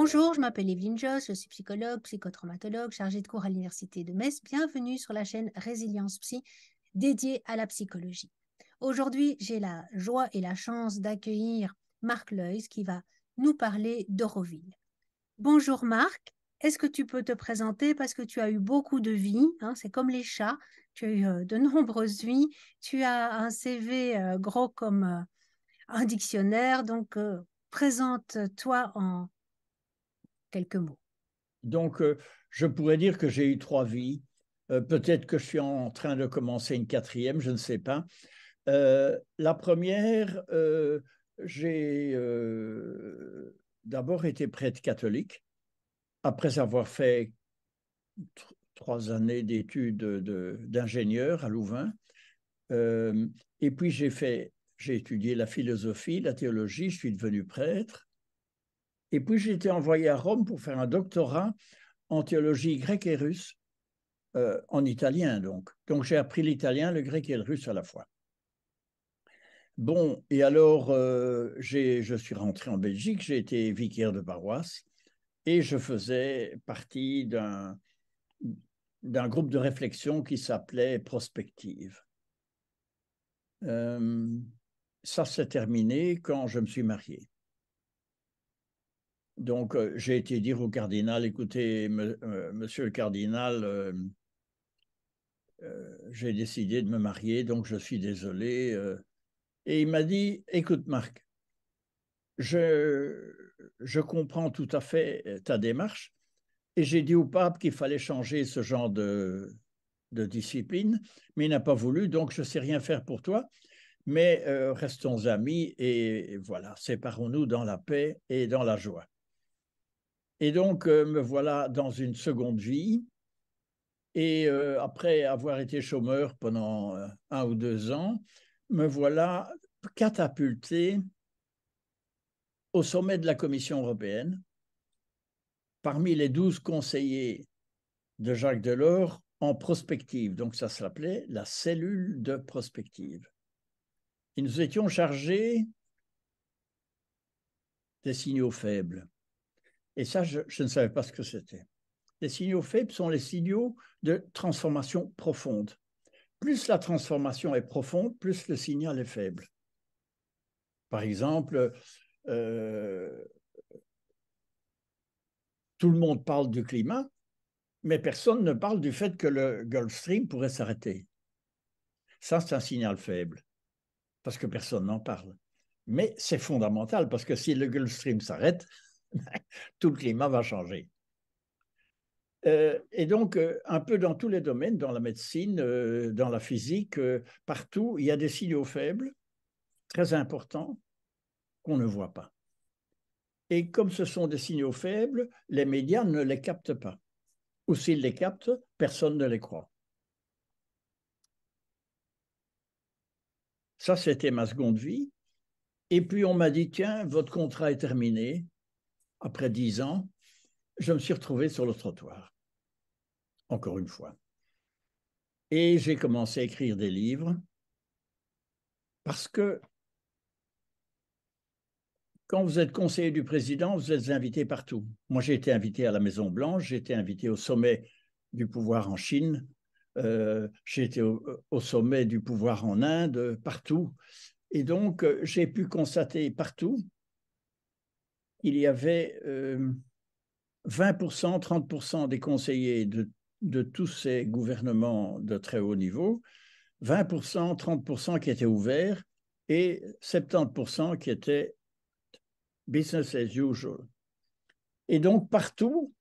Bonjour, je m'appelle Evelyne Joss, je suis psychologue, psychotraumatologue, chargée de cours à l'Université de Metz. Bienvenue sur la chaîne Résilience Psy dédiée à la psychologie. Aujourd'hui, j'ai la joie et la chance d'accueillir Marc Leuys qui va nous parler d'Auroville. Bonjour Marc, est-ce que tu peux te présenter parce que tu as eu beaucoup de vies, hein, c'est comme les chats, tu as eu de nombreuses vies, tu as un CV gros comme un dictionnaire, donc présente-toi en quelques mots. Donc, je pourrais dire que j'ai eu trois vies. Peut-être que je suis en train de commencer une quatrième, je ne sais pas. La première, j'ai d'abord été prêtre catholique, après avoir fait 3 années d'études d'ingénieur à Louvain. Euh, et puis j'ai étudié la philosophie, la théologie, je suis devenu prêtre. Et puis j'ai été envoyé à Rome pour faire un doctorat en théologie grecque et russe. En italien, donc. Donc, j'ai appris l'italien, le grec et le russe à la fois. Bon, et alors, je suis rentré en Belgique, j'ai été vicaire de paroisse et je faisais partie d'un groupe de réflexion qui s'appelait Prospective. Euh, Ça s'est terminé quand je me suis marié. Donc, j'ai été dire au cardinal, écoutez, monsieur le cardinal, j'ai décidé de me marier, donc je suis désolé. Et il m'a dit, écoute Marc, je, je comprends tout à fait ta démarche et j'ai dit au pape qu'il fallait changer ce genre de discipline, mais il n'a pas voulu, donc je ne sais rien faire pour toi, mais restons amis et voilà, séparons-nous dans la paix et dans la joie. Et donc, me voilà dans une seconde vie. Et après avoir été chômeur pendant 1 ou 2 ans, me voilà catapulté au sommet de la Commission européenne, parmi les 12 conseillers de Jacques Delors en prospective. Donc ça s'appelait la cellule de prospective. Et nous étions chargés des signaux faibles. Et ça, je ne savais pas ce que c'était. Les signaux faibles sont les signaux de transformation profonde. Plus la transformation est profonde, plus le signal est faible. Par exemple, euh, tout le monde parle du climat, mais personne ne parle du fait que le Gulf Stream pourrait s'arrêter. Ça, c'est un signal faible, parce que personne n'en parle. Mais c'est fondamental, parce que si le Gulf Stream s'arrête, tout le climat va changer. Et donc, un peu dans tous les domaines, dans la médecine, dans la physique, partout, il y a des signaux faibles, très importants, qu'on ne voit pas. Et comme ce sont des signaux faibles, les médias ne les captent pas. Ou s'ils les captent, personne ne les croit. Ça, c'était ma seconde vie. Et puis, on m'a dit, tiens, votre contrat est terminé. Après 10 ans, je me suis retrouvé sur le trottoir, encore une fois. Et j'ai commencé à écrire des livres parce que quand vous êtes conseiller du président, vous êtes invité partout. Moi, j'ai été invité à la Maison-Blanche, j'ai été invité au sommet du pouvoir en Chine, j'ai été au sommet du pouvoir en Inde, partout. Et donc, j'ai pu constater partout qu'il y avait 20%, 30% des conseillers de tous ces gouvernements de très haut niveau, 20%, 30% qui étaient ouverts et 70% qui étaient business as usual. Et donc, partout,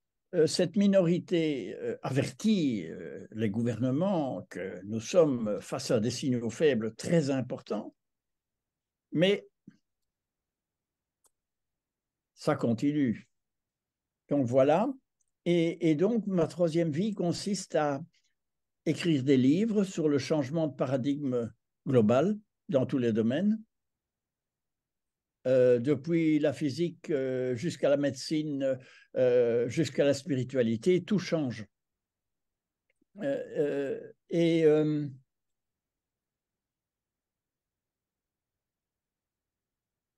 cette minorité avertit les gouvernements que nous sommes face à des signaux faibles très importants, mais ça continue. Donc voilà. Et donc, ma troisième vie consiste à écrire des livres sur le changement de paradigme global dans tous les domaines, depuis la physique jusqu'à la médecine, jusqu'à la spiritualité, tout change. Et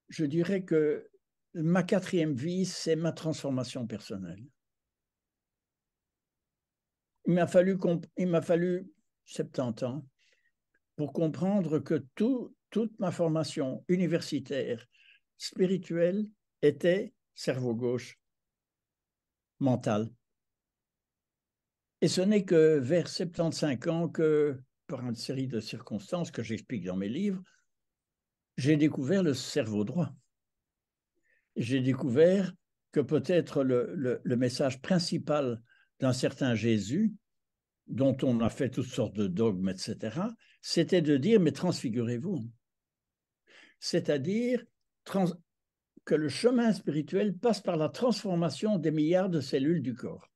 je dirais que ma quatrième vie, c'est ma transformation personnelle. Il m'a fallu 70 ans pour comprendre que toute ma formation universitaire, spirituelle, était cerveau gauche, mental. Et ce n'est que vers 75 ans que, par une série de circonstances que j'explique dans mes livres, j'ai découvert le cerveau droit. J'ai découvert que peut-être le message principal d'un certain Jésus, dont on a fait toutes sortes de dogmes, etc., c'était de dire, mais transfigurez-vous. C'est-à-dire que le chemin spirituel passe par la transformation des milliards de cellules du corps.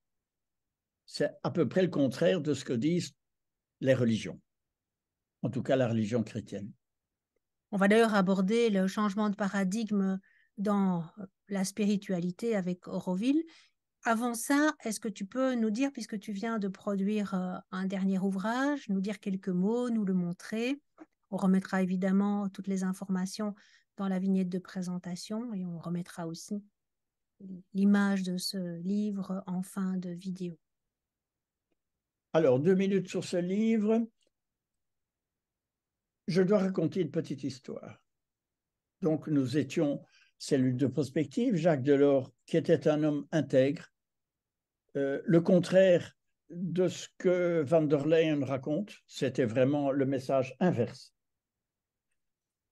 C'est à peu près le contraire de ce que disent les religions, en tout cas la religion chrétienne. On va d'ailleurs aborder le changement de paradigme dans la spiritualité avec Auroville. Avant ça, est-ce que tu peux nous dire, puisque tu viens de produire un dernier ouvrage, nous dire quelques mots, nous le montrer? On remettra évidemment toutes les informations dans la vignette de présentation et on remettra aussi l'image de ce livre en fin de vidéo. Alors, 2 minutes sur ce livre. Je dois raconter une petite histoire. Donc, nous étions cellule de prospective, Jacques Delors, qui était un homme intègre, le contraire de ce que Van der Leyen raconte, c'était vraiment le message inverse.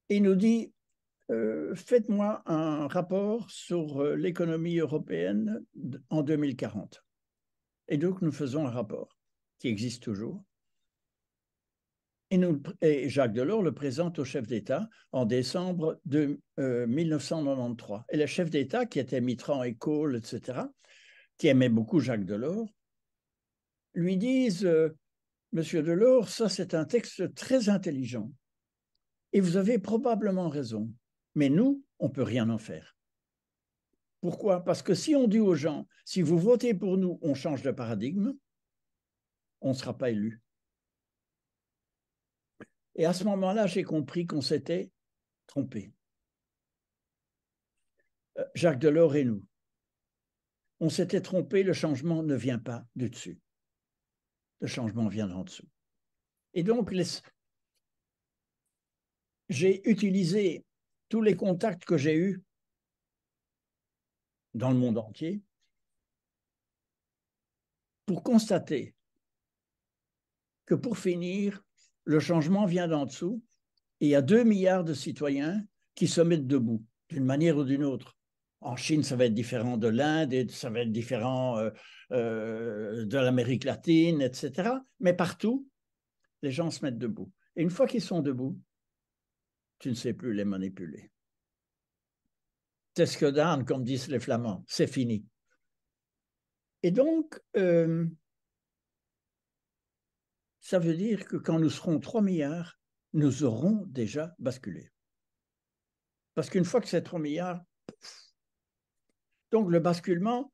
Il nous dit, faites-moi un rapport sur l'économie européenne en 2040. Et donc, nous faisons un rapport qui existe toujours. Et Jacques Delors le présente au chef d'État en décembre de 1993. Et le chef d'État, qui était Mitterrand et Kohl, etc., qui aimait beaucoup Jacques Delors, lui disent Monsieur Delors, ça c'est un texte très intelligent. Et vous avez probablement raison. Mais nous, on ne peut rien en faire. Pourquoi? Parce que si on dit aux gens, si vous votez pour nous, on change de paradigme, on ne sera pas élu. Et à ce moment-là, j'ai compris qu'on s'était trompé. Jacques Delors et nous. On s'était trompé, le changement ne vient pas du dessus. Le changement vient d'en dessous. Et donc, j'ai utilisé tous les contacts que j'ai eus dans le monde entier pour constater que pour finir, le changement vient d'en dessous et il y a 2 milliards de citoyens qui se mettent debout d'une manière ou d'une autre. En Chine, ça va être différent de l'Inde et ça va être différent de l'Amérique latine, etc. Mais partout, les gens se mettent debout. Et une fois qu'ils sont debout, tu ne sais plus les manipuler. C'est ce que Dan, comme disent les Flamands, c'est fini. Et donc, ça veut dire que quand nous serons 3 milliards, nous aurons déjà basculé. Parce qu'une fois que c'est 3 milliards, pouf. Donc le basculement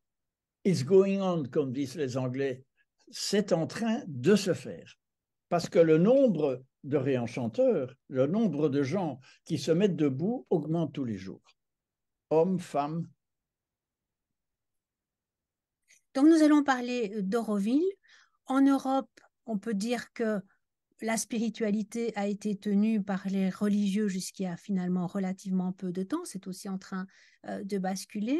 is going on, comme disent les Anglais. C'est en train de se faire. Parce que le nombre de réenchanteurs, le nombre de gens qui se mettent debout augmente tous les jours. Hommes, femmes. Donc nous allons parler d'Auroville. En Europe, on peut dire que la spiritualité a été tenue par les religieux jusqu'à finalement relativement peu de temps. C'est aussi en train de basculer.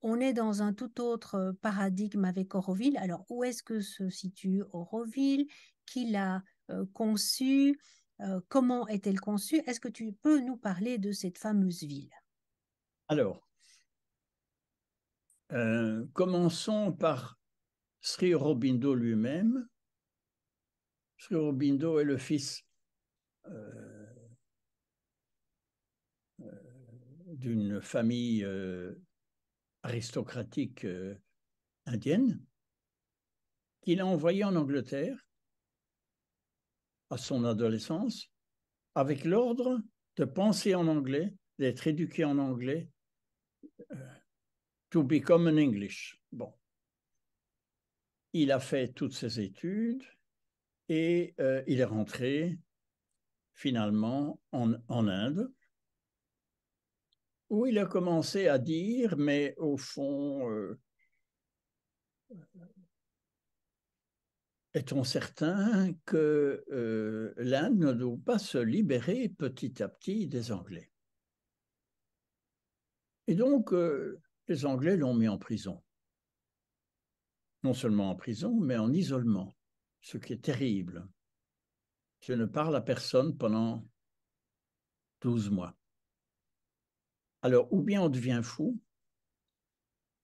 On est dans un tout autre paradigme avec Auroville. Alors, où est-ce que se situe Auroville? Qui l'a conçue? Comment est-elle conçue? Est-ce que tu peux nous parler de cette fameuse ville? Alors, commençons par Sri Aurobindo lui-même. Sri Aurobindo est le fils d'une famille aristocratique indienne qu'il a envoyé en Angleterre à son adolescence avec l'ordre de penser en anglais, d'être éduqué en anglais, to become an English. Bon. Il a fait toutes ses études et il est rentré finalement en Inde. où il a commencé à dire, mais au fond, est-on certain que l'Inde ne doit pas se libérer petit à petit des Anglais? Et donc, les Anglais l'ont mis en prison. Non seulement en prison, mais en isolement, ce qui est terrible. Je ne parle à personne pendant 12 mois. Alors, ou bien on devient fou,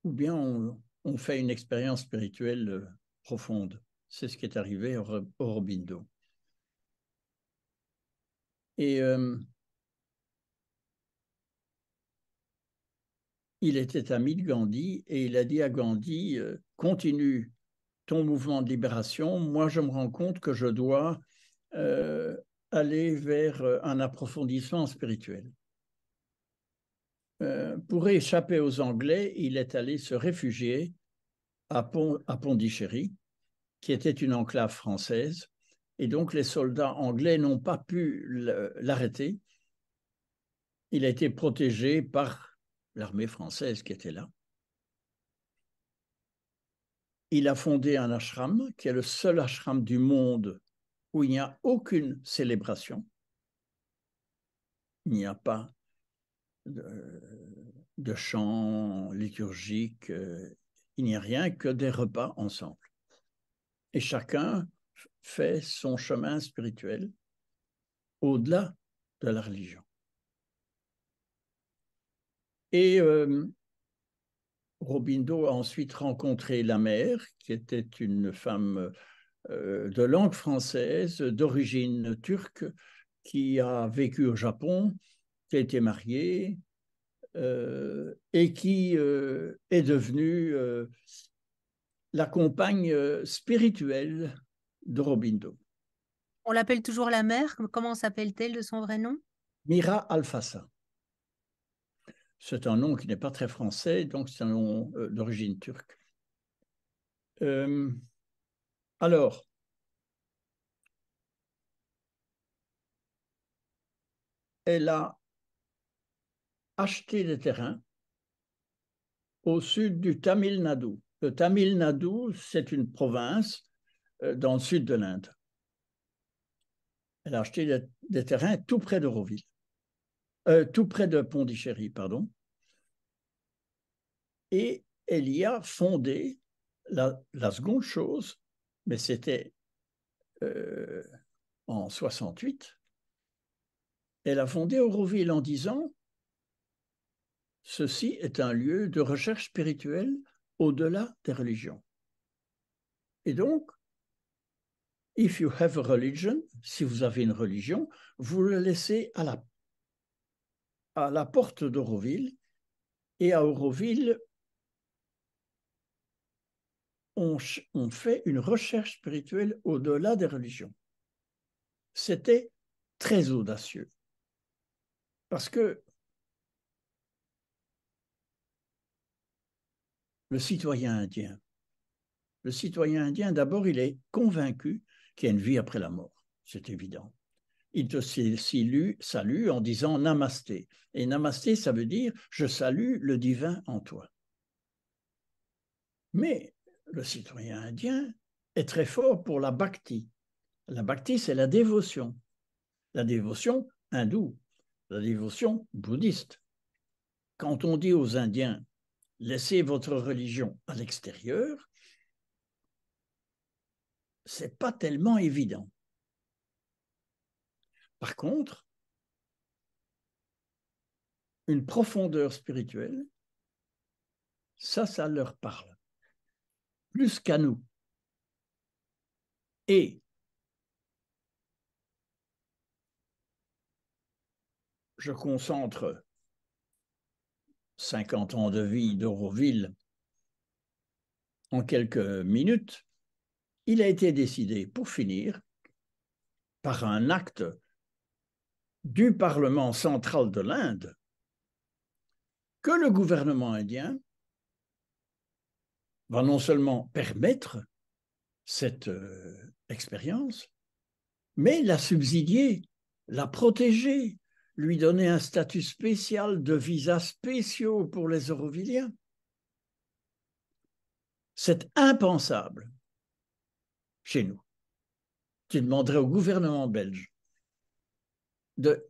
ou bien on fait une expérience spirituelle profonde. C'est ce qui est arrivé au Aurobindo. Et il était ami de Gandhi et il a dit à Gandhi, continue ton mouvement de libération, moi je me rends compte que je dois aller vers un approfondissement spirituel. Pour échapper aux Anglais, il est allé se réfugier à Pondichéry, qui était une enclave française, et donc les soldats anglais n'ont pas pu l'arrêter. Il a été protégé par l'armée française qui était là. Il a fondé un ashram, qui est le seul ashram du monde où il n'y a aucune célébration. Il n'y a pas de chant liturgique, il n'y a rien que des repas ensemble. Et chacun fait son chemin spirituel au-delà de la religion. Et Aurobindo a ensuite rencontré la mère, qui était une femme de langue française, d'origine turque, qui a vécu au Japon, qui a été mariée et qui est devenue la compagne spirituelle d'Aurobindo. On l'appelle toujours la mère. Comment s'appelle-t-elle de son vrai nom? Mira Alfassa. C'est un nom qui n'est pas très français, donc c'est un nom d'origine turque. Alors, elle a acheté des terrains au sud du Tamil Nadu. Le Tamil Nadu, c'est une province dans le sud de l'Inde. Elle a acheté des terrains tout près d'Auroville, tout près de Pondichéry, pardon. Et elle y a fondé la seconde chose, mais c'était en 68. Elle a fondé Auroville en disant ceci est un lieu de recherche spirituelle au-delà des religions. Et donc, if you have a religion, si vous avez une religion, vous le laissez à la porte d'Auroville. Et à Auroville, on fait une recherche spirituelle au-delà des religions. C'était très audacieux. Parce que le citoyen indien, d'abord, il est convaincu qu'il y a une vie après la mort. C'est évident. Il te salue en disant namasté. Et namasté, ça veut dire je salue le divin en toi. Mais le citoyen indien est très fort pour la bhakti. La bhakti, c'est la dévotion. La dévotion hindoue, la dévotion bouddhiste. Quand on dit aux Indiens laissez votre religion à l'extérieur, c'est pas tellement évident. Par contre, une profondeur spirituelle, ça leur parle, plus qu'à nous. Et je concentre 50 ans de vie d'Auroville en quelques minutes. Il a été décidé, pour finir, par un acte du Parlement central de l'Inde, que le gouvernement indien va non seulement permettre cette expérience, mais la subsidier, la protéger, lui donner un statut spécial de visas spéciaux pour les Eurovilliens. C'est impensable chez nous. Tu demanderais au gouvernement belge de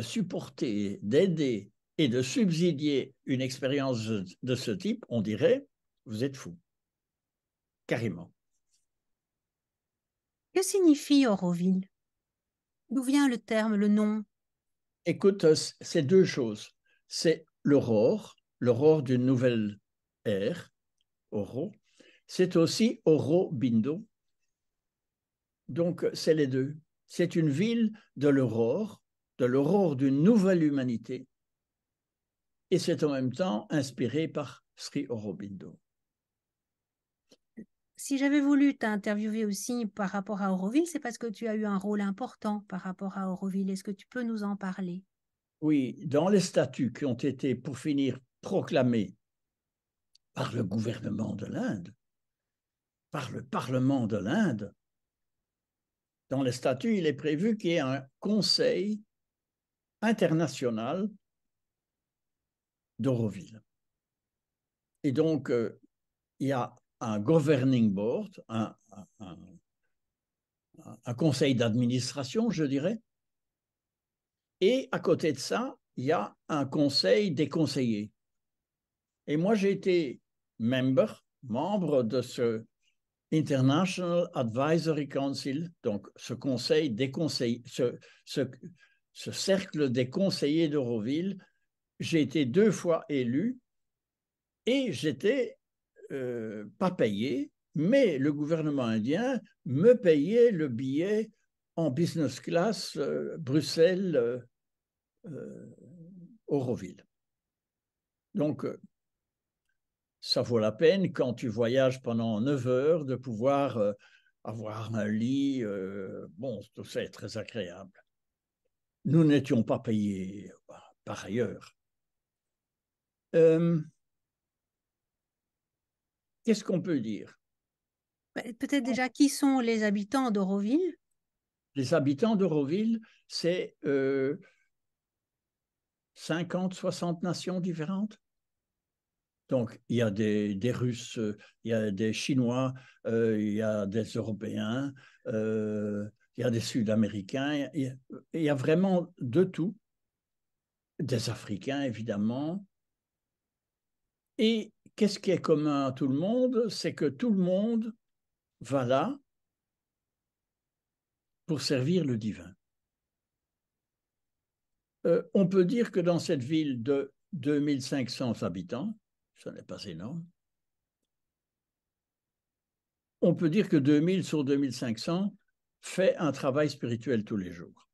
supporter, d'aider et de subsidier une expérience de ce type, on dirait, vous êtes fous. Carrément. Que signifie Auroville? D'où vient le terme, le nom? Écoute, c'est deux choses. C'est l'aurore d'une nouvelle ère, Oro. C'est aussi Orobindo. Donc, c'est les deux. C'est une ville de l'aurore d'une nouvelle humanité. Et c'est en même temps inspiré par Sri Aurobindo. Si j'avais voulu t'interviewer aussi par rapport à Auroville, c'est parce que tu as eu un rôle important par rapport à Auroville. Est-ce que tu peux nous en parler? Oui, dans les statuts qui ont été, pour finir, proclamés par le gouvernement de l'Inde, par le Parlement de l'Inde, dans les statuts, il est prévu qu'il y ait un conseil international d'Auroville. Et donc, il y a un governing board, un conseil d'administration, je dirais, et à côté de ça, il y a un conseil des conseillers. Et moi, j'ai été membre de ce International Advisory Council, donc ce conseil des conseillers, ce cercle des conseillers d'Euroville. J'ai été 2 fois élu et j'étais pas payé, mais le gouvernement indien me payait le billet en business class Bruxelles-Auroville. Donc, ça vaut la peine quand tu voyages pendant 9 heures de pouvoir avoir un lit. Bon, tout ça est très agréable. Nous n'étions pas payés par ailleurs. Qu'est-ce qu'on peut dire? Peut-être déjà qui sont les habitants d'Auroville? Les habitants d'Auroville, c'est 50, 60 nations différentes. Donc, il y a des Russes, il y a des Chinois, il y a des Européens, il y a des Sud-Américains, il y a vraiment de tout, des Africains évidemment. Et qu'est-ce qui est commun à tout le monde? C'est que tout le monde va là pour servir le divin. On peut dire que dans cette ville de 2500 habitants, ce n'est pas énorme, on peut dire que 2000 sur 2500 fait un travail spirituel tous les jours.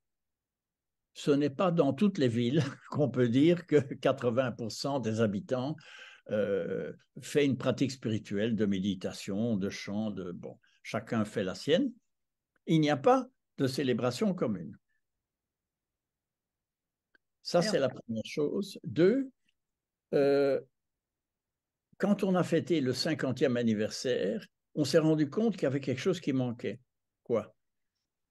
Ce n'est pas dans toutes les villes qu'on peut dire que 80% des habitants fait une pratique spirituelle de méditation, de chant, bon, chacun fait la sienne. Il n'y a pas de célébration commune. Ça, c'est la première chose. 2, quand on a fêté le 50e anniversaire, on s'est rendu compte qu'il y avait quelque chose qui manquait. Quoi?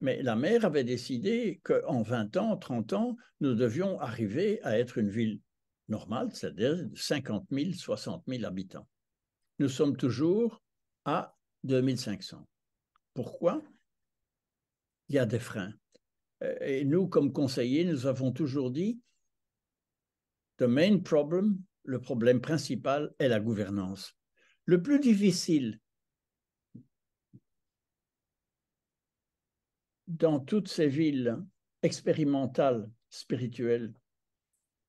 Mais la maire avait décidé qu'en 20 ans, 30 ans, nous devions arriver à être une ville normale, c'est-à-dire 50 000, 60 000 habitants. Nous sommes toujours à 2500. Pourquoi? Il y a des freins. Et nous, comme conseillers, nous avons toujours dit the main problem, le problème principal est la gouvernance. Le plus difficile dans toutes ces villes expérimentales, spirituelles,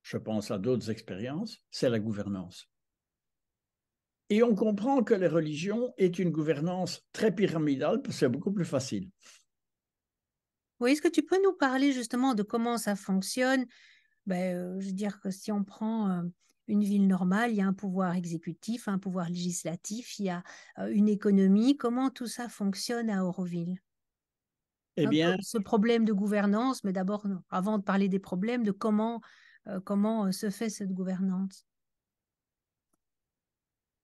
je pense à d'autres expériences, c'est la gouvernance. Et on comprend que les religions est une gouvernance très pyramidale parce que c'est beaucoup plus facile. Oui, est-ce que tu peux nous parler justement de comment ça fonctionne? Je veux dire que si on prend une ville normale, il y a un pouvoir exécutif, un pouvoir législatif, il y a une économie. Comment tout ça fonctionne à Auroville? Eh bien, Ce problème de gouvernance, mais d'abord, avant de parler des problèmes, de comment se fait cette gouvernance.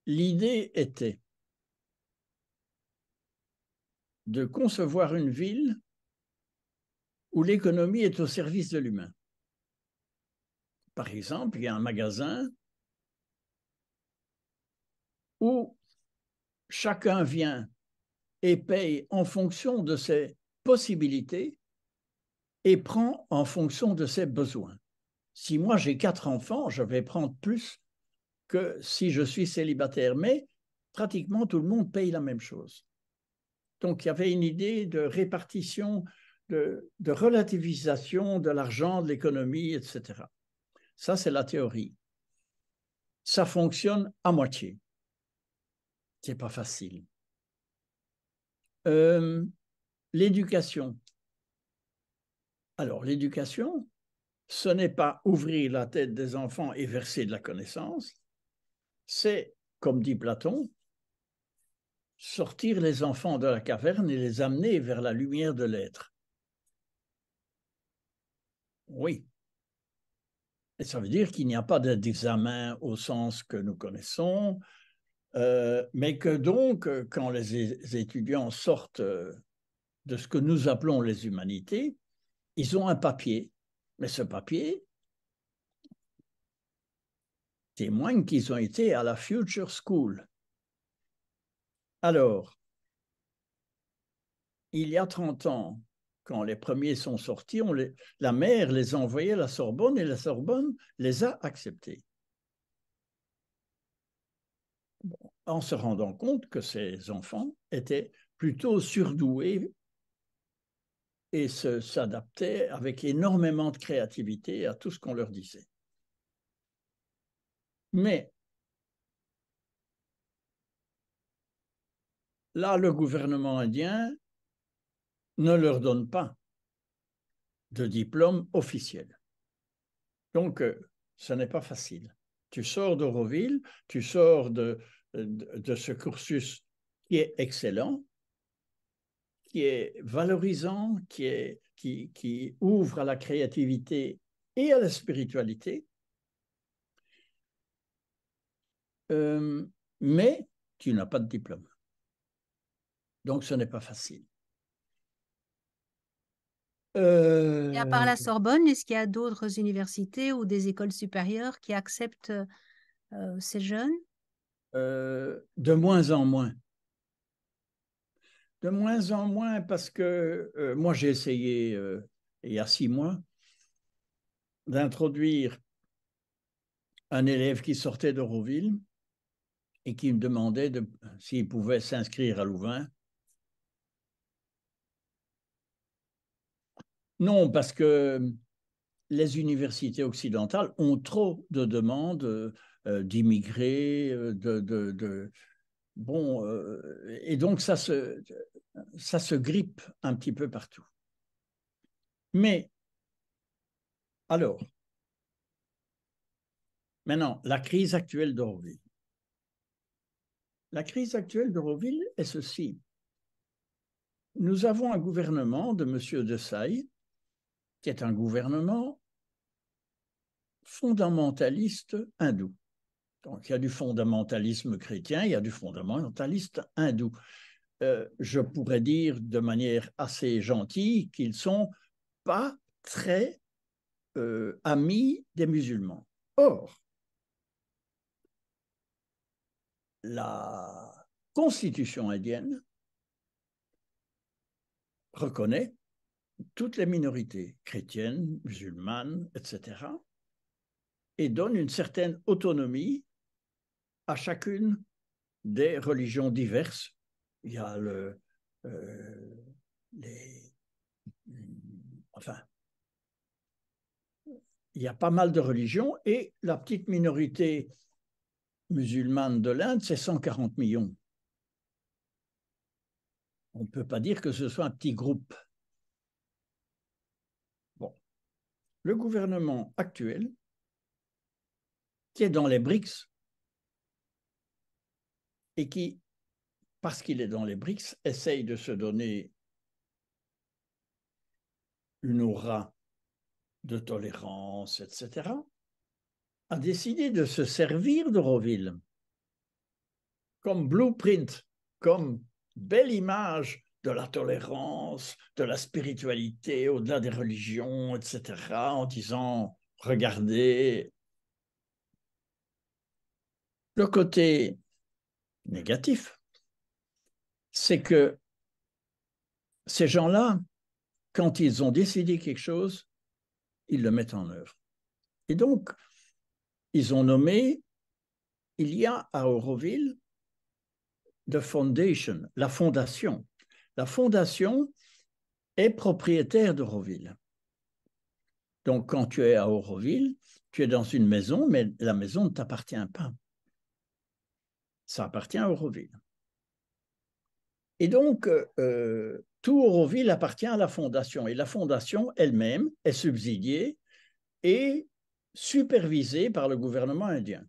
l'idée était de concevoir une ville où l'économie est au service de l'humain. Par exemple, il y a un magasin où chacun vient et paye en fonction de ses possibilités et prend en fonction de ses besoins. Si moi j'ai 4 enfants, je vais prendre plus que si je suis célibataire, mais pratiquement tout le monde paye la même chose. Donc il y avait une idée de répartition, de relativisation de l'argent, de l'économie, etc. Ça, c'est la théorie. Ça fonctionne à moitié. C'est pas facile. L'éducation. Alors, l'éducation, ce n'est pas ouvrir la tête des enfants et verser de la connaissance, c'est, comme dit Platon, sortir les enfants de la caverne et les amener vers la lumière de l'être. Oui. Et ça veut dire qu'il n'y a pas d'examen au sens que nous connaissons, mais que donc, quand les étudiants sortent de ce que nous appelons les humanités, ils ont un papier. Mais ce papier témoigne qu'ils ont été à la Future School. Alors, il y a 30 ans, quand les premiers sont sortis, la mère les a envoyés à la Sorbonne et la Sorbonne les a acceptés. Bon, en se rendant compte que ces enfants étaient plutôt surdoués et s'adaptaient avec énormément de créativité à tout ce qu'on leur disait. Mais là, le gouvernement indien ne leur donne pas de diplôme officiel. Donc, ce n'est pas facile. Tu sors d'Auroville, tu sors de ce cursus qui est excellent, qui est valorisant, qui ouvre à la créativité et à la spiritualité, mais tu n'as pas de diplôme. Donc, ce n'est pas facile. Et à part la Sorbonne, est-ce qu'il y a d'autres universités ou des écoles supérieures qui acceptent ces jeunes? De moins en moins. De moins en moins parce que moi, j'ai essayé il y a 6 mois d'introduire un élève qui sortait d'Auroville et qui me demandait s'il pouvait s'inscrire à Louvain. Non, parce que les universités occidentales ont trop de demandes d'immigrés, bon, et donc ça se grippe un petit peu partout. Mais, alors, maintenant, la crise actuelle d'Auroville. La crise actuelle d'Auroville est ceci. Nous avons un gouvernement de M. Desailly, qui est un gouvernement fondamentaliste hindou. Donc, il y a du fondamentalisme chrétien, il y a du fondamentaliste hindou. Je pourrais dire de manière assez gentille qu'ils ne sont pas très amis des musulmans. Or, la constitution indienne reconnaît toutes les minorités chrétiennes, musulmanes, etc., et donne une certaine autonomie à chacune des religions diverses. Il y a enfin, il y a pas mal de religions et la petite minorité musulmane de l'Inde, c'est 140 millions. On ne peut pas dire que ce soit un petit groupe. Bon. Le gouvernement actuel, qui est dans les BRICS, et qui, parce qu'il est dans les BRICS, essaye de se donner une aura de tolérance, etc., a décidé de se servir d'Auroville comme blueprint, comme belle image de la tolérance, de la spiritualité au-delà des religions, etc., en disant, regardez, le côté négatif, c'est que ces gens-là, quand ils ont décidé quelque chose, ils le mettent en œuvre. Et donc, ils ont nommé, il y a à Auroville, the foundation, la fondation. La fondation est propriétaire d'Auroville. Donc, quand tu es à Auroville, tu es dans une maison, mais la maison ne t'appartient pas. Ça appartient à Auroville. Et donc, tout Auroville appartient à la fondation. Et la fondation elle-même est subsidiée et supervisée par le gouvernement indien.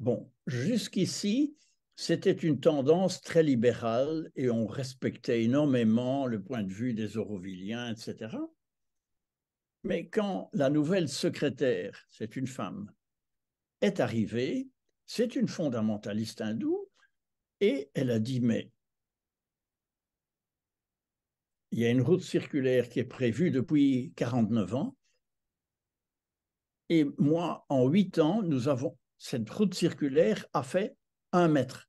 Bon, jusqu'ici, c'était une tendance très libérale et on respectait énormément le point de vue des Aurovilliens, etc. Mais quand la nouvelle secrétaire, c'est une femme, est arrivée, c'est une fondamentaliste hindoue, et elle a dit, mais il y a une route circulaire qui est prévue depuis 49 ans, et moi, en 8 ans, cette route circulaire a fait 1 mètre.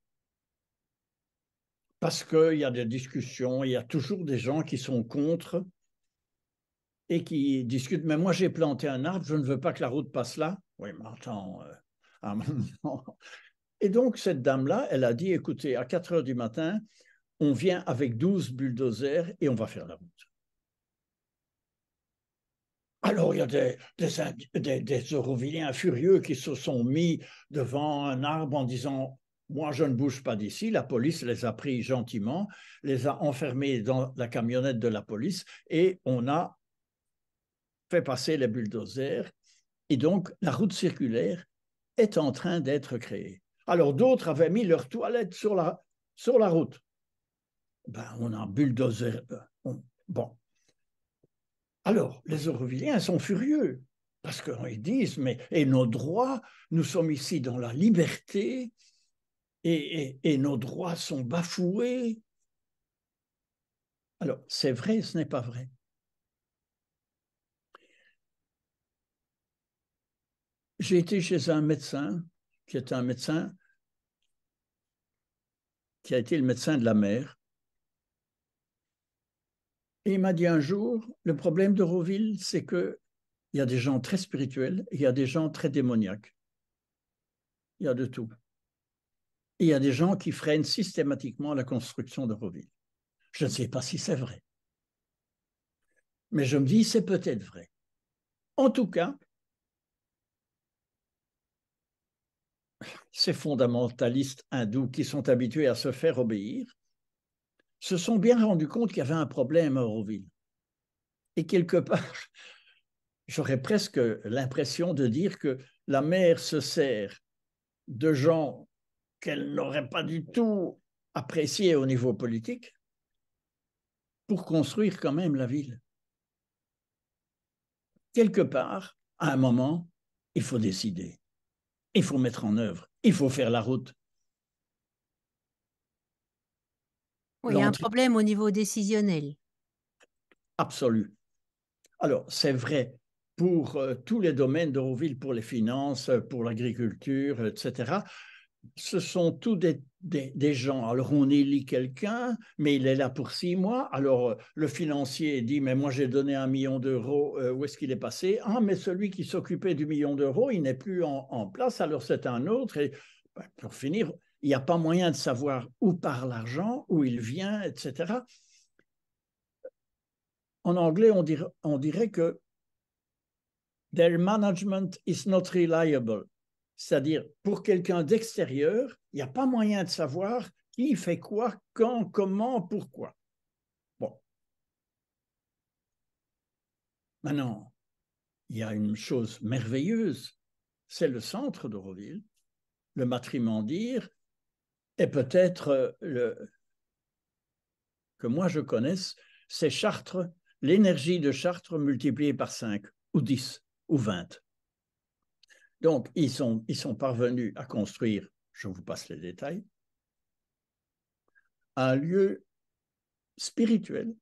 Parce qu'il y a des discussions, il y a toujours des gens qui sont contre et qui discutent. Mais moi, j'ai planté un arbre, je ne veux pas que la route passe là. Oui, mais attends, à un moment. Et donc, cette dame-là, elle a dit, écoutez, à 4 heures du matin, on vient avec 12 bulldozers et on va faire la route. Alors, il y a des Aurovilliens furieux qui se sont mis devant un arbre en disant « Moi, je ne bouge pas d'ici ». La police les a pris gentiment, les a enfermés dans la camionnette de la police et on a fait passer les bulldozers. Et donc, la route circulaire est en train d'être créée. Alors, d'autres avaient mis leurs toilettes sur la route. Ben, on a un bulldozer. Bon. Alors, les Aurovilliens sont furieux parce qu'ils disent, mais et nos droits, nous sommes ici dans la liberté et nos droits sont bafoués. Alors, c'est vrai, ce n'est pas vrai. J'ai été chez un médecin qui est un médecin qui a été le médecin de la mer. Et il m'a dit un jour, le problème d'Auroville, c'est qu'il y a des gens très spirituels et il y a des gens très démoniaques. Il y a de tout. Et il y a des gens qui freinent systématiquement la construction d'Auroville. Je ne sais pas si c'est vrai. Mais je me dis, c'est peut-être vrai. En tout cas, ces fondamentalistes hindous qui sont habitués à se faire obéir se sont bien rendus compte qu'il y avait un problème à Auroville. Et quelque part, j'aurais presque l'impression de dire que la mer se sert de gens qu'elle n'aurait pas du tout appréciés au niveau politique pour construire quand même la ville. Quelque part, à un moment, il faut décider, il faut mettre en œuvre, il faut faire la route. Oui, il y a un problème au niveau décisionnel. Absolu. Alors, c'est vrai pour tous les domaines d'Auroville, pour les finances, pour l'agriculture, etc. Ce sont tous des gens. Alors, on élit quelqu'un, mais il est là pour 6 mois. Alors, le financier dit, mais moi, j'ai donné 1 million d'euros, où est-ce qu'il est passé? Ah, mais celui qui s'occupait du 1 million d'euros, il n'est plus en place, alors c'est un autre. Et pour finir, il n'y a pas moyen de savoir où part l'argent, où il vient, etc. En anglais, on dirait que their management is not reliable. C'est-à-dire, pour quelqu'un d'extérieur, il n'y a pas moyen de savoir qui fait quoi, quand, comment, pourquoi. Bon. Maintenant, il y a une chose merveilleuse, c'est le centre d'Auroville, le matrimondir, et peut-être que moi je connaisse, c'est Chartres, l'énergie de Chartres multipliée par 5 ou 10 ou 20. Donc, ils sont parvenus à construire, je vous passe les détails, un lieu spirituel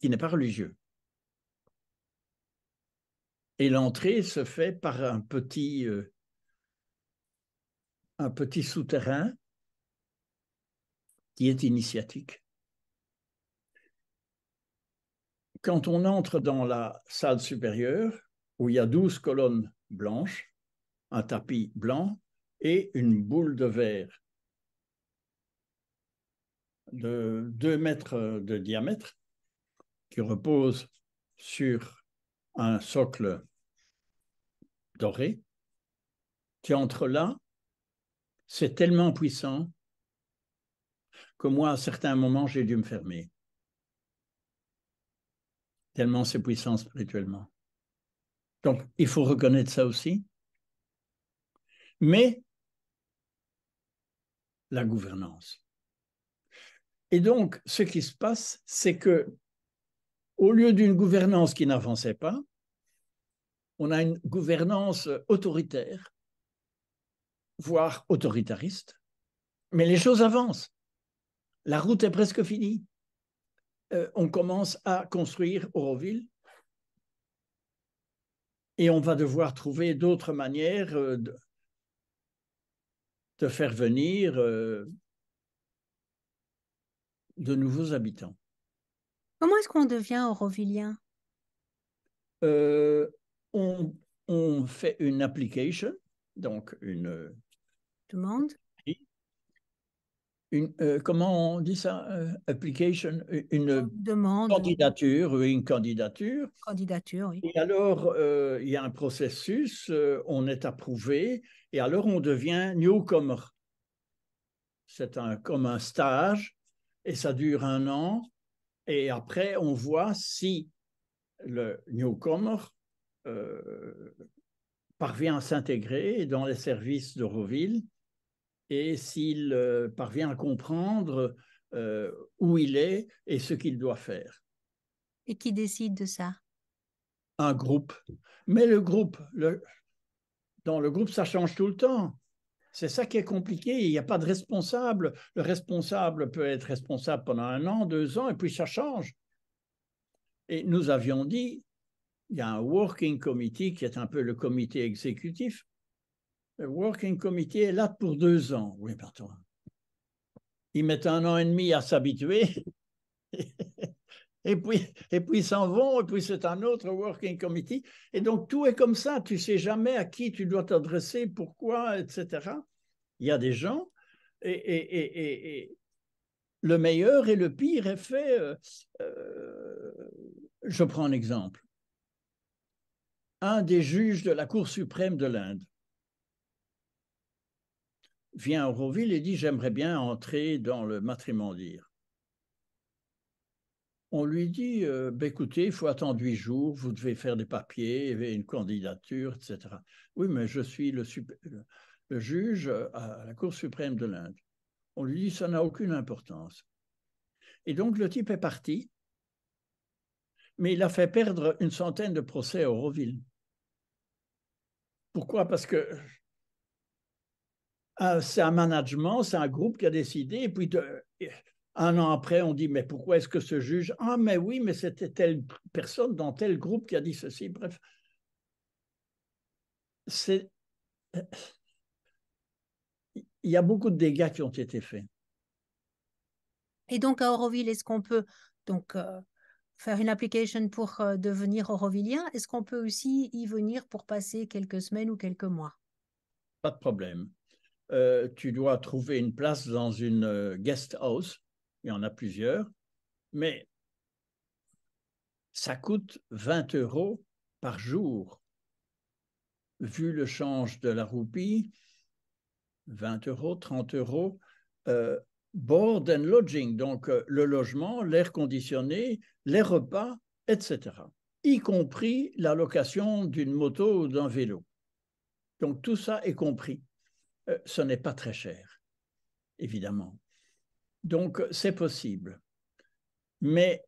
qui n'est pas religieux. Et l'entrée se fait par un petit souterrain qui est initiatique. Quand on entre dans la salle supérieure, où il y a 12 colonnes blanches, un tapis blanc et une boule de verre de 2 mètres de diamètre qui repose sur un socle doré, tu entres là, c'est tellement puissant que moi, à certains moments, j'ai dû me fermer. Tellement c'est puissant spirituellement. Donc, il faut reconnaître ça aussi. Mais la gouvernance. Et donc, ce qui se passe, c'est que au lieu d'une gouvernance qui n'avançait pas, on a une gouvernance autoritaire, voire autoritariste, mais les choses avancent. La route est presque finie. On commence à construire Auroville et on va devoir trouver d'autres manières de faire venir de nouveaux habitants. Comment est-ce qu'on devient aurovillien? On, on fait une application, donc une Demande? comment on dit ça? Application, une Demande, candidature, une candidature. candidature, oui. Et alors, il y a un processus, on est approuvé, et alors on devient newcomer. C'est comme un stage, et ça dure 1 an, et après, on voit si le newcomer parvient à s'intégrer dans les services d'Euroville et s'il parvient à comprendre où il est et ce qu'il doit faire. Et qui décide de ça? Un groupe. Mais le groupe, dans le groupe, ça change tout le temps. C'est ça qui est compliqué. Il n'y a pas de responsable. Le responsable peut être responsable pendant 1 an, 2 ans, et puis ça change. Et nous avions dit, il y a un working committee qui est un peu le comité exécutif. Le working committee est là pour 2 ans. Oui, pardon. Ils mettent 1 an et demi à s'habituer. Et puis ils s'en vont, et puis c'est un autre working committee. Et donc, tout est comme ça. Tu ne sais jamais à qui tu dois t'adresser, pourquoi, etc. Il y a des gens, et le meilleur et le pire est fait. Je prends un exemple. Un des juges de la Cour suprême de l'Inde vient à Auroville et dit « J'aimerais bien entrer dans le matrimonial ». On lui dit écoutez, il faut attendre 8 jours, vous devez faire des papiers, une candidature, etc. Oui, mais je suis le juge à la Cour suprême de l'Inde. On lui dit ça n'a aucune importance. Et donc le type est parti, mais il a fait perdre une centaine de procès à Auroville. Pourquoi? Parce que c'est un management, c'est un groupe qui a décidé, et puis 1 an après, on dit, mais pourquoi est-ce que ce juge... Ah, mais oui, mais c'était telle personne dans tel groupe qui a dit ceci. Bref, il y a beaucoup de dégâts qui ont été faits. Et donc, à Auroville, est-ce qu'on peut donc, faire une application pour devenir aurovillien? Est-ce qu'on peut aussi y venir pour passer quelques semaines ou quelques mois? Pas de problème. Tu dois trouver une place dans une guest house. Il y en a plusieurs. Mais ça coûte 20 € par jour. Vu le change de la roupie, 20 €, 30 €, board and lodging, donc le logement, l'air conditionné, les repas, etc., y compris la location d'une moto ou d'un vélo. Donc tout ça est compris. Ce n'est pas très cher, évidemment. Donc c'est possible. Mais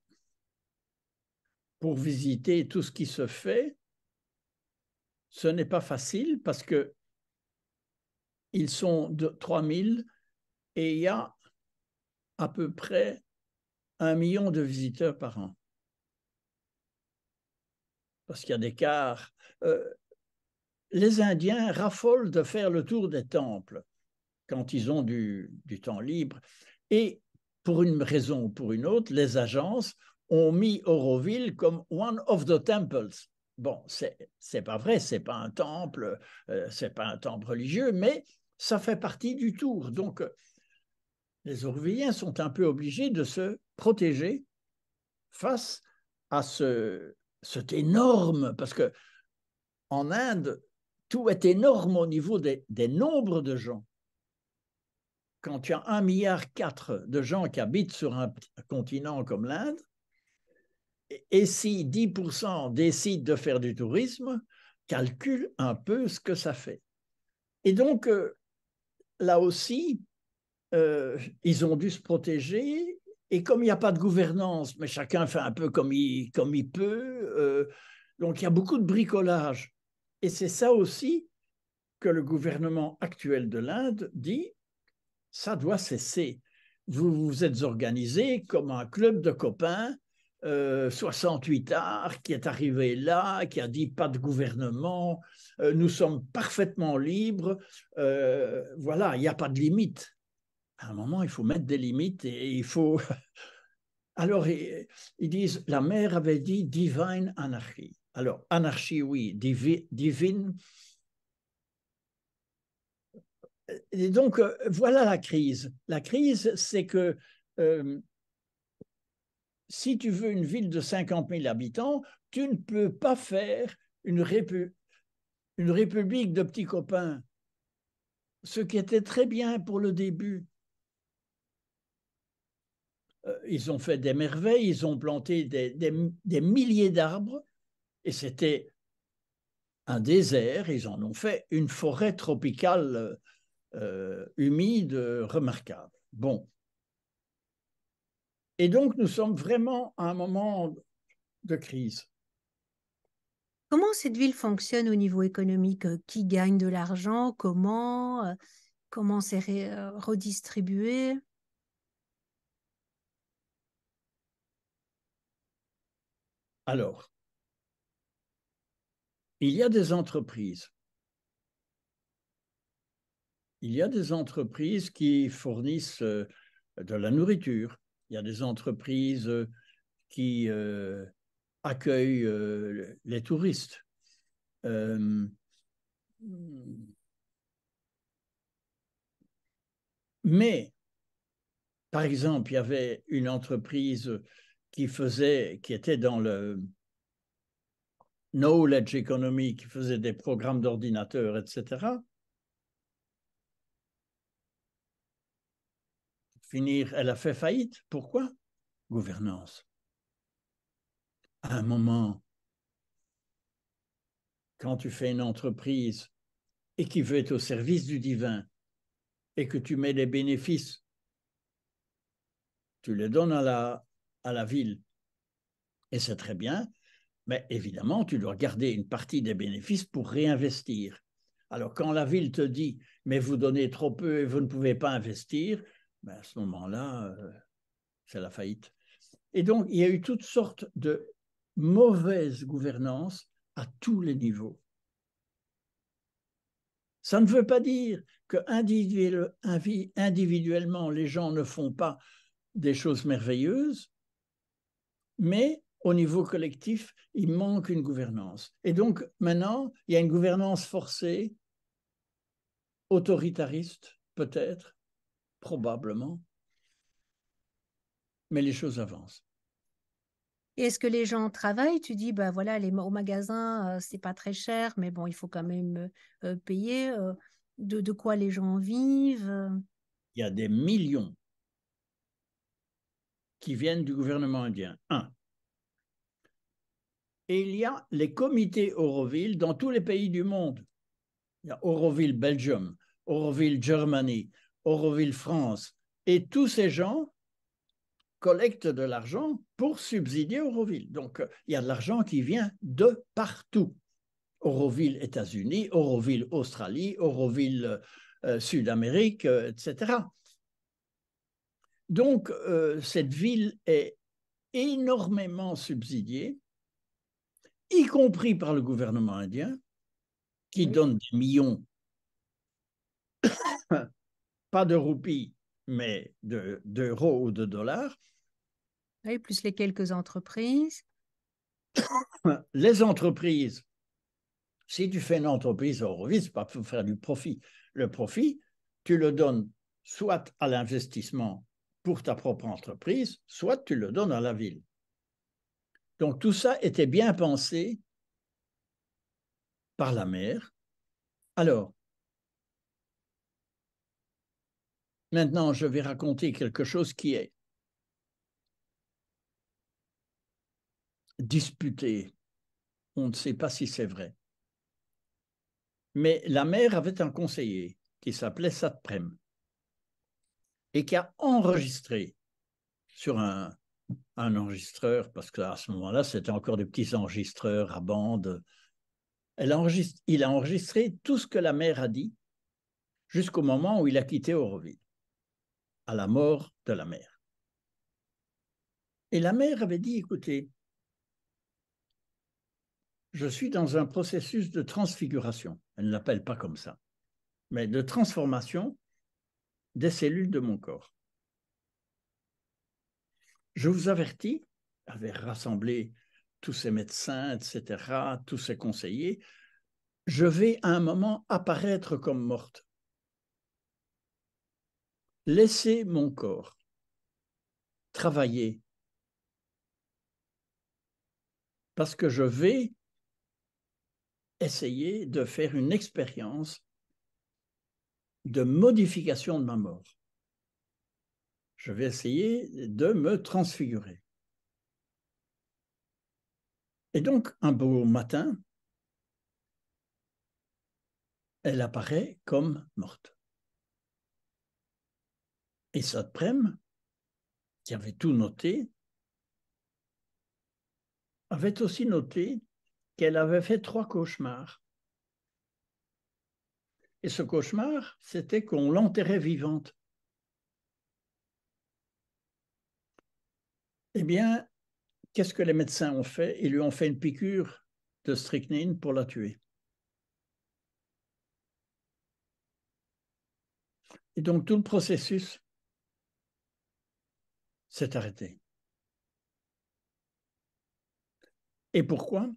pour visiter tout ce qui se fait, ce n'est pas facile parce que ils sont de 3000 et il y a à peu près 1 million de visiteurs par an. Parce qu'il y a des cars. Les Indiens raffolent de faire le tour des temples quand ils ont du temps libre. Et pour une raison ou pour une autre, les agences ont mis Auroville comme one of the temples. Bon, c'est pas vrai, c'est pas un temple, c'est pas un temple religieux, mais ça fait partie du tour. Donc, les Aurovilliens sont un peu obligés de se protéger face à cet énorme, parce que en Inde, tout est énorme au niveau des nombres de gens. Quand tu as 1,4 milliard de gens qui habitent sur un continent comme l'Inde, et si 10% décident de faire du tourisme, calcule un peu ce que ça fait. Et donc, là aussi, ils ont dû se protéger. Et comme il n'y a pas de gouvernance, mais chacun fait un peu comme il peut, donc il y a beaucoup de bricolage. Et c'est ça aussi que le gouvernement actuel de l'Inde dit, ça doit cesser. Vous vous êtes organisé comme un club de copains, 68 arts, qui est arrivé là, qui a dit pas de gouvernement, nous sommes parfaitement libres, voilà, il n'y a pas de limite. À un moment, il faut mettre des limites et il faut... Alors, ils disent, la mère avait dit divine anarchie. Alors, anarchie, oui, divine. Et donc, voilà la crise. La crise, c'est que si tu veux une ville de 50 000 habitants, tu ne peux pas faire une république de petits copains, ce qui était très bien pour le début. Ils ont fait des merveilles, ils ont planté des milliers d'arbres, et c'était un désert, ils en ont fait une forêt tropicale humide, remarquable. Bon. Et donc, nous sommes vraiment à un moment de crise. Comment cette ville fonctionne au niveau économique? Qui gagne de l'argent? Comment? Comment c'est redistribué? Alors, il y a des entreprises. Il y a des entreprises qui fournissent de la nourriture. Il y a des entreprises qui accueillent les touristes. Mais, par exemple, il y avait une entreprise qui était dans le knowledge economy, qui faisait des programmes d'ordinateurs, etc. Finir, elle a fait faillite. Pourquoi? Gouvernance. À un moment, quand tu fais une entreprise et qui veut être au service du divin et que tu mets les bénéfices, tu les donnes à la ville, et c'est très bien, mais évidemment, tu dois garder une partie des bénéfices pour réinvestir. Alors, quand la ville te dit, mais vous donnez trop peu et vous ne pouvez pas investir, ben à ce moment-là, c'est la faillite. Et donc, il y a eu toutes sortes de mauvaises gouvernances à tous les niveaux. Ça ne veut pas dire que individuellement, les gens ne font pas des choses merveilleuses, mais au niveau collectif, il manque une gouvernance. Et donc, maintenant, il y a une gouvernance forcée, autoritariste, peut-être, probablement, mais les choses avancent. Et est-ce que les gens travaillent? Tu dis, bah voilà, au magasin, c'est pas très cher, mais bon, il faut quand même payer. De quoi les gens vivent? Il y a des millions qui viennent du gouvernement indien. Un. Et il y a les comités Auroville dans tous les pays du monde. Il y a Auroville Belgium, Auroville Germany, Auroville France. Et tous ces gens collectent de l'argent pour subsidier Auroville. Donc, il y a de l'argent qui vient de partout. Auroville États-Unis, Auroville Australie, Auroville Sud-Amérique, etc. Donc, cette ville est énormément subsidiée, y compris par le gouvernement indien, qui donne des millions, pas de roupies, mais d'euros ou de dollars. Oui, plus les quelques entreprises. Les entreprises, si tu fais une entreprise Eurovis, c'est pas pour faire du profit. Le profit, tu le donnes soit à l'investissement pour ta propre entreprise, soit tu le donnes à la ville. Donc tout ça était bien pensé par la maire. Alors, maintenant, je vais raconter quelque chose qui est disputé. On ne sait pas si c'est vrai. Mais la maire avait un conseiller qui s'appelait Satprem et qui a enregistré sur un enregistreur, parce qu'à ce moment-là, c'était encore des petits enregistreurs à bande. Il a enregistré tout ce que la mère a dit jusqu'au moment où il a quitté Auroville, à la mort de la mère. Et la mère avait dit, écoutez, je suis dans un processus de transfiguration, elle ne l'appelle pas comme ça, mais de transformation des cellules de mon corps. Je vous avertis, avait rassemblé tous ces médecins, etc., tous ces conseillers, je vais à un moment apparaître comme morte. Laissez mon corps travailler parce que je vais essayer de faire une expérience de modification de ma mort. Je vais essayer de me transfigurer. Et donc, un beau matin, elle apparaît comme morte. Et Satprem, qui avait tout noté, avait aussi noté qu'elle avait fait 3 cauchemars. Et ce cauchemar, c'était qu'on l'enterrait vivante. Eh bien, qu'est-ce que les médecins ont fait? Ils lui ont fait une piqûre de strychnine pour la tuer. Et donc, tout le processus s'est arrêté. Et pourquoi?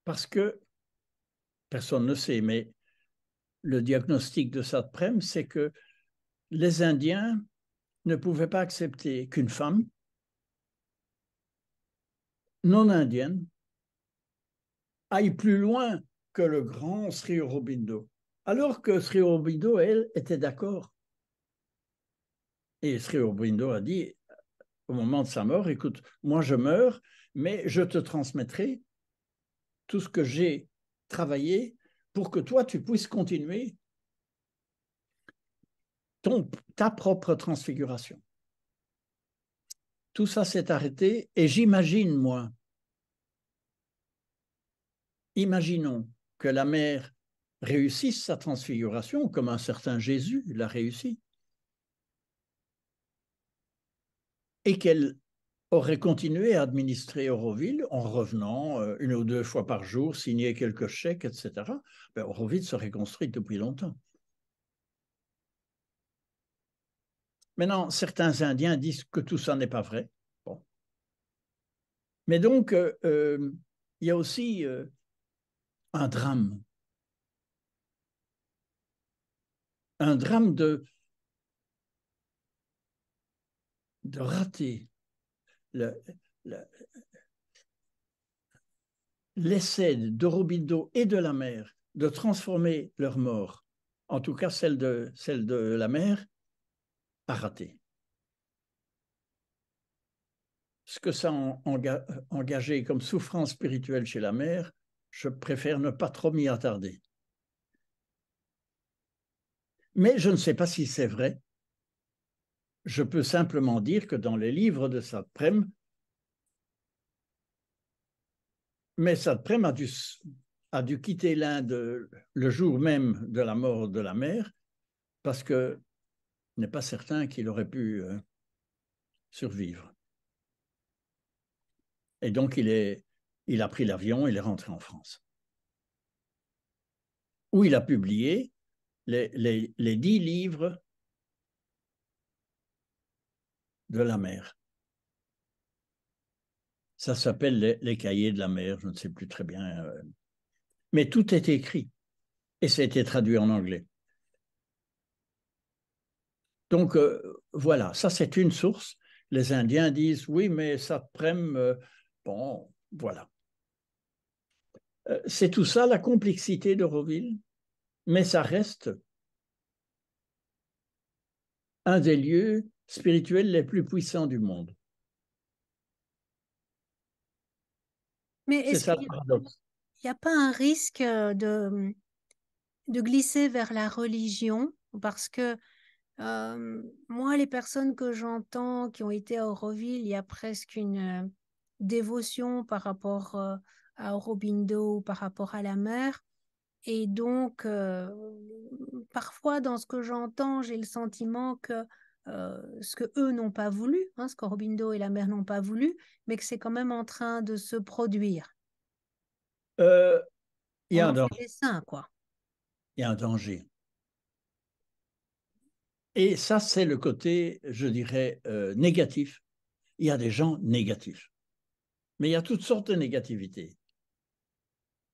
Parce que, personne ne sait, mais le diagnostic de Satprem, c'est que les Indiens ne pouvaient pas accepter qu'une femme non indienne aille plus loin que le grand Sri Aurobindo, alors que Sri Aurobindo, elle, était d'accord. Et Sri Aurobindo a dit, au moment de sa mort, écoute, moi je meurs, mais je te transmettrai tout ce que j'ai travaillé pour que toi, tu puisses continuer ta propre transfiguration. Tout ça s'est arrêté et j'imagine, moi, imaginons que la mère réussisse sa transfiguration comme un certain Jésus l'a réussi et qu'elle aurait continué à administrer Auroville en revenant 1 ou 2 fois par jour, signer quelques chèques, etc. Ben, Auroville serait construite depuis longtemps. Maintenant, certains Indiens disent que tout ça n'est pas vrai. Bon. Mais donc, il y a aussi un drame de rater l'essai d'Aurobindo et de la mère de transformer leur mort, en tout cas celle de la mère, a raté. Ce que ça a engagé comme souffrance spirituelle chez la mère, je préfère ne pas trop m'y attarder. Mais je ne sais pas si c'est vrai. Je peux simplement dire que dans les livres de Satprem, mais Satprem a dû quitter l'Inde le jour même de la mort de la mère, parce que il n'est pas certain qu'il aurait pu survivre. Et donc, il a pris l'avion, il est rentré en France, où il a publié les 10 livres de la mer. Ça s'appelle les cahiers de la mer, je ne sais plus très bien. Mais tout est écrit et ça a été traduit en anglais. Donc, voilà, ça c'est une source. Les Indiens disent, oui, mais ça prème, bon, voilà. C'est tout ça, la complexité d'Auroville, mais ça reste un des lieux spirituels les plus puissants du monde. Mais C'est est-ce ça qu'il le paradoxe. n'y a pas un risque de glisser vers la religion? Parce que moi, les personnes que j'entends qui ont été à Auroville, il y a presque une dévotion par rapport à Aurobindo, par rapport à la mer. Et donc, parfois, dans ce que j'entends, j'ai le sentiment que ce que eux n'ont pas voulu, hein, ce qu'Aurobindo et la mer n'ont pas voulu, mais que c'est quand même en train de se produire. Euh, il y On a un en fait danger. des saints, quoi. Il y a un danger. Et ça, c'est le côté, je dirais, négatif. Il y a des gens négatifs. Mais il y a toutes sortes de négativités.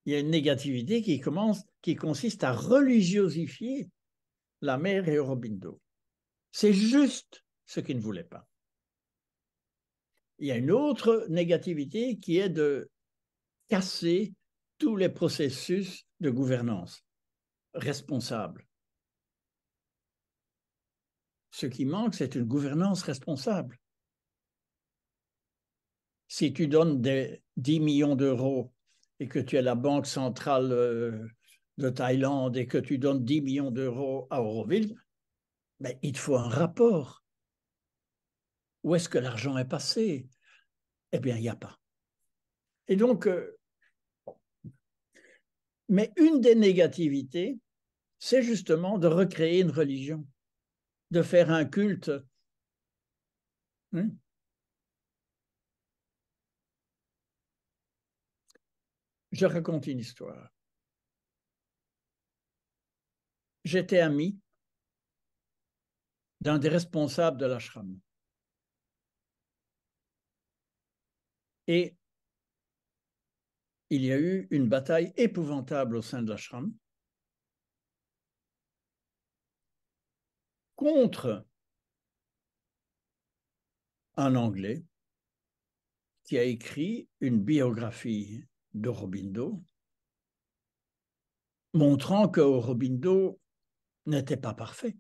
Il y a une négativité qui consiste à religiosifier la mer et Aurobindo. C'est juste ce qu'ils ne voulaient pas. Il y a une autre négativité qui est de casser tous les processus de gouvernance responsable. Ce qui manque, c'est une gouvernance responsable. Si tu donnes 10 millions d'euros et que tu es la Banque centrale de Thaïlande et que tu donnes 10 millions d'euros à Auroville, ben, il te faut un rapport. Où est-ce que l'argent est passé? Eh bien, il n'y a pas. Et donc, mais une des négativités, c'est justement de recréer une religion, de faire un culte. Je raconte une histoire. J'étais ami d'un des responsables de l'ashram. Et il y a eu une bataille épouvantable au sein de l'ashram contre un Anglais qui a écrit une biographie d'Aurobindo, montrant qu'Aurobindo n'était pas parfait.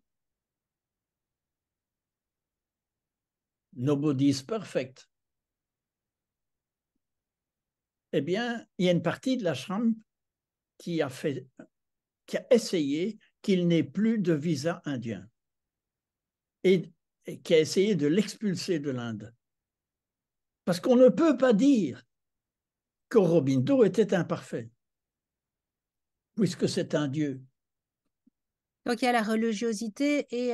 Nobody is perfect. Eh bien, il y a une partie de l'ashram qui a essayé qu'il n'ait plus de visa indien et qui a essayé de l'expulser de l'Inde. Parce qu'on ne peut pas dire qu'Aurobindo était imparfait, puisque c'est un dieu. Donc, il y a la religiosité et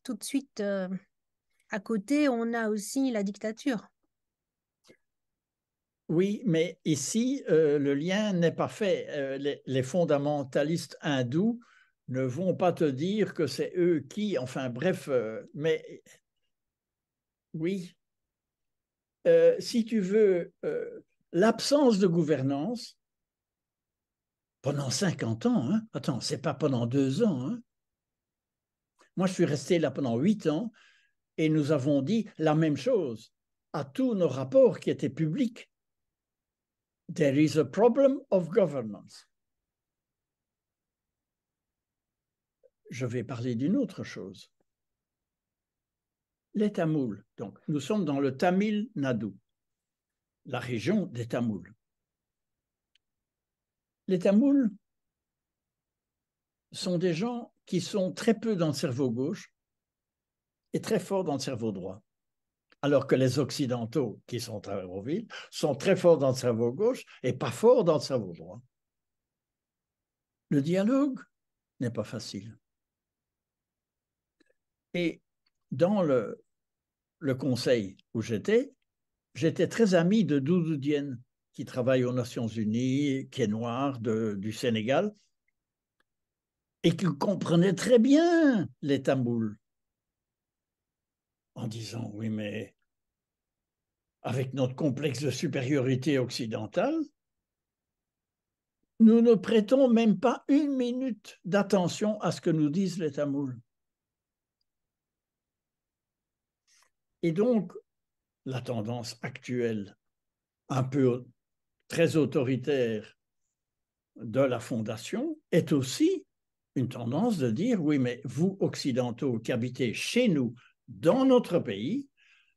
tout de suite, à côté, on a aussi la dictature. Oui, mais ici, le lien n'est pas fait. Les fondamentalistes hindous ne vont pas te dire que c'est eux qui, enfin bref, mais oui, si tu veux, l'absence de gouvernance pendant 50 ans, hein, attends, c'est pas pendant 2 ans, hein. Moi, je suis resté là pendant 8 ans et nous avons dit la même chose à tous nos rapports qui étaient publics. There is a problem of governance. Je vais parler d'une autre chose. Les Tamouls. Donc, nous sommes dans le Tamil Nadu, la région des Tamouls. Les Tamouls sont des gens qui sont très peu dans le cerveau gauche et très forts dans le cerveau droit. Alors que les Occidentaux, qui sont à Auroville, sont très forts dans le cerveau gauche et pas forts dans le cerveau droit. Le dialogue n'est pas facile. Et dans le conseil où j'étais très ami de Doudou Diène, qui travaille aux Nations Unies, qui est noir du Sénégal, et qui comprenait très bien les Tamouls, en disant, oui, mais avec notre complexe de supériorité occidentale, nous ne prêtons même pas une minute d'attention à ce que nous disent les Tamouls. Et donc, la tendance actuelle, un peu très autoritaire de la Fondation, est aussi une tendance de dire, oui, mais vous, occidentaux, qui habitez chez nous, dans notre pays,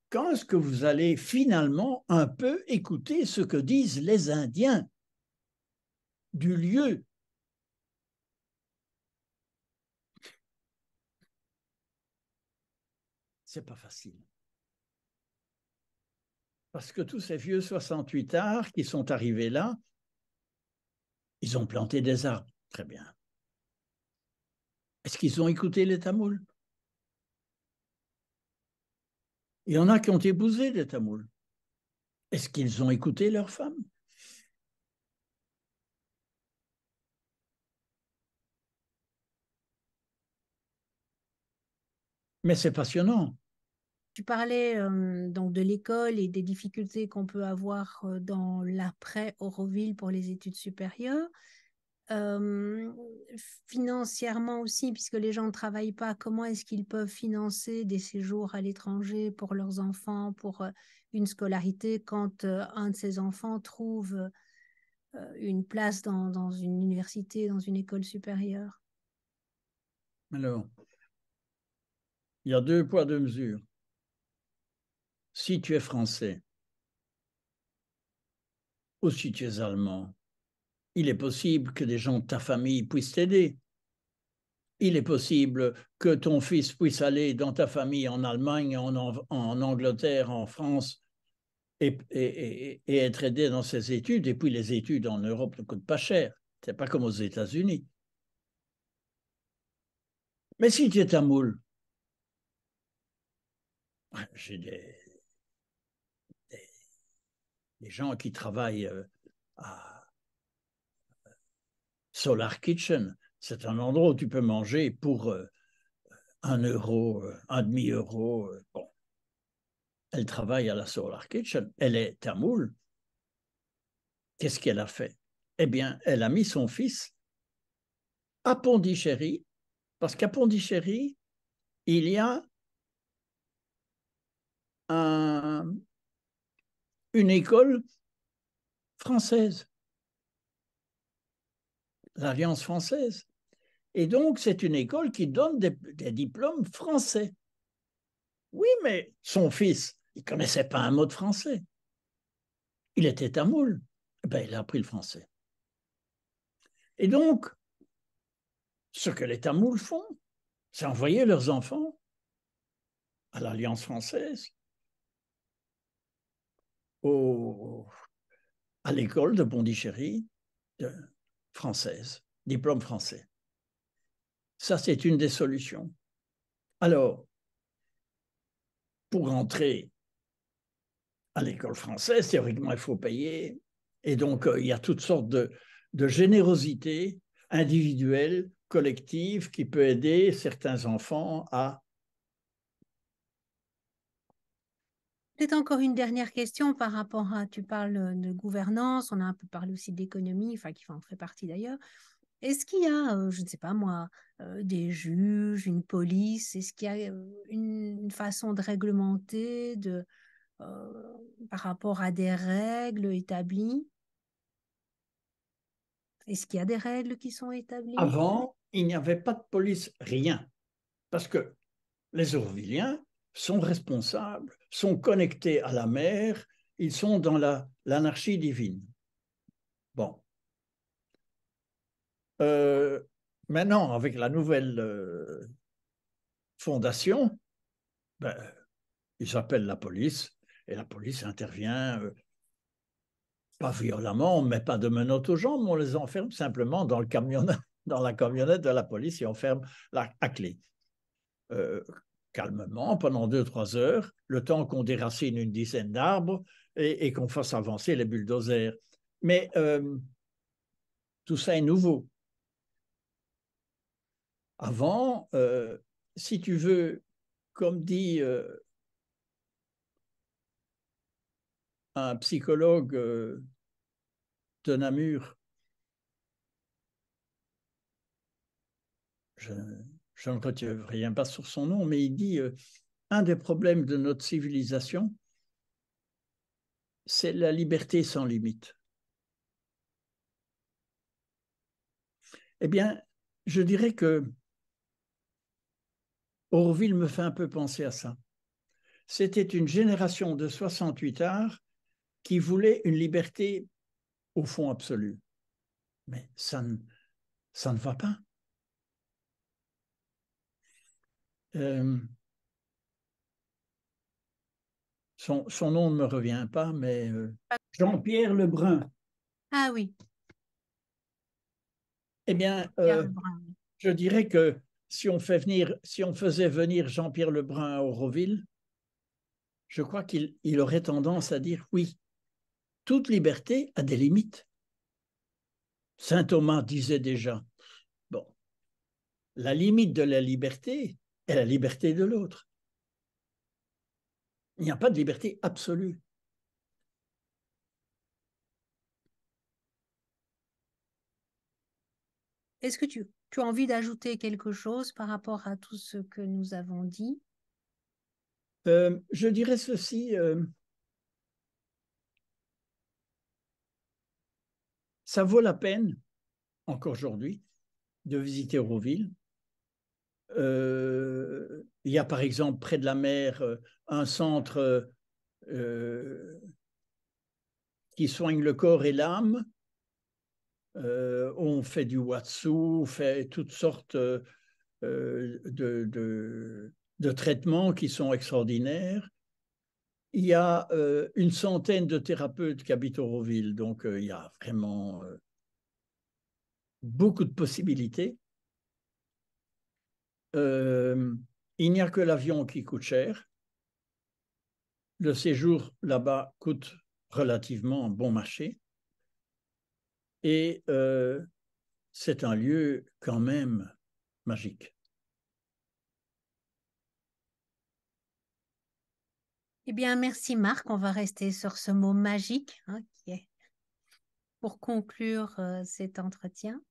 quand est-ce que vous allez finalement un peu écouter ce que disent les Indiens du lieu? C'est pas facile. Parce que tous ces vieux 68 arts qui sont arrivés là, ils ont planté des arbres. Très bien. Est-ce qu'ils ont écouté les Tamouls? Il y en a qui ont épousé des Tamouls. Est-ce qu'ils ont écouté leurs femmes? Mais c'est passionnant. Tu parlais donc de l'école et des difficultés qu'on peut avoir dans l'après-Auroville pour les études supérieures. Euh, Financièrement aussi, puisque les gens ne travaillent pas, comment est-ce qu'ils peuvent financer des séjours à l'étranger pour leurs enfants, pour une scolarité, quand un de ces enfants trouve une place dans une université, dans une école supérieure? Alors, il y a 2 poids, 2 mesures. Si tu es français ou si tu es allemand, il est possible que des gens de ta famille puissent t'aider. Il est possible que ton fils puisse aller dans ta famille en Allemagne, en Angleterre, en France, et être aidé dans ses études. Et puis les études en Europe ne coûtent pas cher. Ce n'est pas comme aux États-Unis. Mais si tu es tamoul, j'ai des gens qui travaillent à Solar Kitchen. C'est un endroit où tu peux manger pour 1 euro, 1,5 € Bon. Elle travaille à la Solar Kitchen. Elle est tamoul. Qu'est-ce qu'elle a fait? Eh bien, elle a mis son fils à Pondichéry, parce qu'à Pondichéry, il y a une école française, l'Alliance française. Et donc, c'est une école qui donne des diplômes français. Oui, mais son fils, il ne connaissait pas un mot de français. Il était tamoul. Ben, il a appris le français. Et donc, ce que les Tamouls font, c'est envoyer leurs enfants à l'Alliance française, à l'école de Pondichéry française, diplôme français. Ça, c'est une des solutions. Alors, pour entrer à l'école française, théoriquement, il faut payer. Et donc, il y a toutes sortes de générosité individuelle, collective, qui peut aider certains enfants à... Peut-être encore une dernière question par rapport à, tu parles de gouvernance, on a un peu parlé aussi d'économie, enfin qui en fait partie d'ailleurs. Est-ce qu'il y a, je ne sais pas moi, des juges, une police? Est-ce qu'il y a une façon de réglementer par rapport à des règles établies? Est-ce qu'il y a des règles qui sont établies? Avant, il n'y avait pas de police, rien. Parce que les Auroviliens sont responsables, sont connectés à la mer, ils sont dans l'anarchie divine. Bon. Maintenant, avec la nouvelle fondation, ben, ils appellent la police et la police intervient, pas violemment, on ne met pas de menottes aux jambes, on les enferme simplement dans, dans la camionnette de la police et on ferme à clé. calmement pendant 2-3 heures, le temps qu'on déracine une dizaine d'arbres et qu'on fasse avancer les bulldozers. Mais tout ça est nouveau. Avant, si tu veux, comme dit un psychologue de Namur, je ne retiens pas sur son nom, mais il dit un des problèmes de notre civilisation, c'est la liberté sans limite. Eh bien, je dirais que Auroville me fait un peu penser à ça. C'était une génération de 68 arts qui voulait une liberté au fond absolue. Mais ça ne va pas. Son nom ne me revient pas, mais Jean-Pierre Lebrun. Ah oui, Eh bien, Pierre Lebrun. je dirais que si on faisait venir Jean-Pierre Lebrun à Auroville, je crois qu'il aurait tendance à dire oui, toute liberté a des limites. Saint Thomas disait déjà, bon, la limite de la liberté est la liberté de l'autre. Il n'y a pas de liberté absolue. Est-ce que tu as envie d'ajouter quelque chose par rapport à tout ce que nous avons dit? Je dirais ceci, ça vaut la peine, encore aujourd'hui, de visiter Auroville. Il y a par exemple près de la mer un centre qui soigne le corps et l'âme. On fait du watsu, on fait toutes sortes de traitements qui sont extraordinaires. Il y a une centaine de thérapeutes qui habitent Auroville, donc il y a vraiment beaucoup de possibilités. Il n'y a que l'avion qui coûte cher. Le séjour là-bas coûte relativement bon marché. Et c'est un lieu quand même magique. Eh bien, merci Marc. On va rester sur ce mot magique qui est pour conclure cet entretien.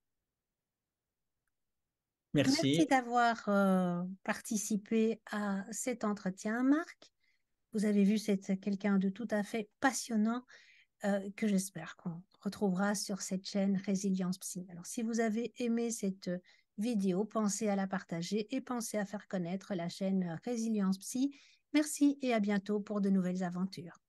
Merci. Merci d'avoir participé à cet entretien, Marc. Vous avez vu, c'est quelqu'un de tout à fait passionnant que j'espère qu'on retrouvera sur cette chaîne Résilience Psy. Alors, si vous avez aimé cette vidéo, pensez à la partager et pensez à faire connaître la chaîne Résilience Psy. Merci et à bientôt pour de nouvelles aventures.